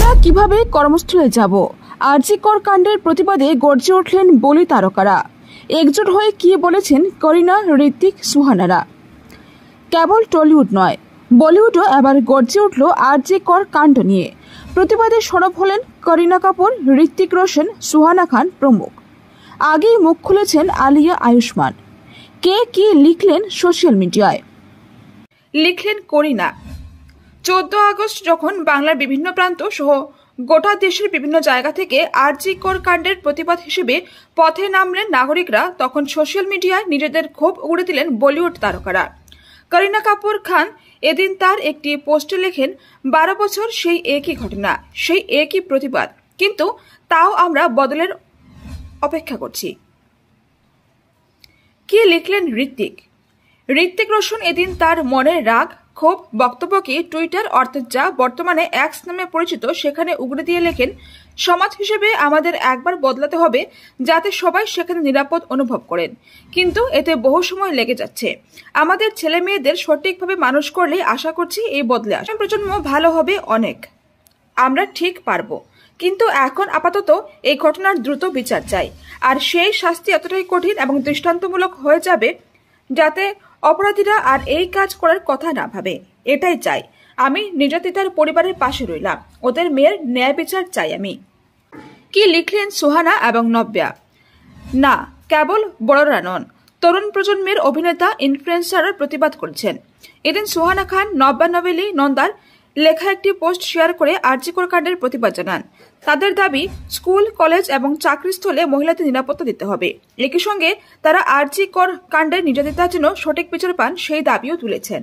আমরা কিভাবে কর্মস্থলে যাব? আরজি কর কাণ্ডের প্রতিবাদে গর্জে উঠলেন বলি তারকারা। একজোট হয়ে কি বলেছেন করিনা, ঋত্বিক, সুহানারা। কেবল টলিউড নয়, বলিউডও এবার গর্জে উঠল আরজি কর কাণ্ড নিয়ে। প্রতিবাদে সরব হলেন করিনা কাপুর, ঋত্বিক রোশন, সুহানা খান প্রমুখ। আগেই মুখ খুলেছেন আলিয়া আয়ুষ্মান। কে কি লিখলেন সোশ্যাল মিডিয়ায়? লিখলেন করিনা, 14 আগস্ট যখন বাংলার বিভিন্ন প্রান্ত সহ গোটা দেশের বিভিন্ন জায়গা থেকে আরজি কর কাণ্ডের প্রতিবাদ হিসেবে পথে নামলেন নাগরিকরা, তখন সোশ্যাল মিডিয়ায় নিজেদের ক্ষোভ উগড়ে দিলেন বলিউড তারকারা। করিনা কাপুর খান এদিন তার একটি পোস্টে লেখেন, 12 বছর সেই একই ঘটনা, সেই একই প্রতিবাদ, কিন্তু তাও আমরা বদলের অপেক্ষা করছি। কি লিখলেন ঋত্বিক? ঋত্বিক রোশন এদিন তার মনের রাগ ক্ষোভ বক্তব্যকে টুইটার, অর্থাৎ যা বর্তমানে এক্স নামে পরিচিত, সেখানে উগড়ে দিয়ে লেখেন, সমাজ হিসেবে আমাদের একবার বদলাতে হবে যাতে সবাই সেখানে নিরাপদ অনুভব করেন, কিন্তু এতে বহু সময় লেগে যাচ্ছে। আমাদের ছেলে মেয়েদের সঠিকভাবে মানুষ করলে আশা করছি এই বদলে আসবে। প্রজন্ম ভালো হবে অনেক, আমরা ঠিক পারবো, কিন্তু এখন আপাতত এই ঘটনার দ্রুত বিচার চাই, আর সেই শাস্তি এতটাই কঠিন এবং দৃষ্টান্তমূলক হয়ে যাবে যাতে অপরাধীরা আর এই কাজ করার কথা না ভাবে। এটাই চাই। আমি নির্যাতিতার পরিবারের পাশে রইলাম, ওদের মেয়ের ন্যায় বিচার চাই আমি। কি লিখলেন সুহানা এবং নব্যা? না, কেবল বড়রা নন, তরুণ প্রজন্মের অভিনেতা ইনফ্লুয়েন্সাররা প্রতিবাদ করেছেন। এদিন সুহানা খান নব্যা নভেলি নন্দার লেখা একটি পোস্ট শেয়ার করে আরজি কর কাণ্ডের প্রতিবাদ জানান। তাদের দাবি, স্কুল, কলেজ এবং চাকরিস্থলে মহিলাদের নিরাপত্তা দিতে হবে। একই সঙ্গে তারা আরজি কর কাণ্ডের নির্যাতিতা যেন সঠিক বিচার পান সেই দাবিও তুলেছেন।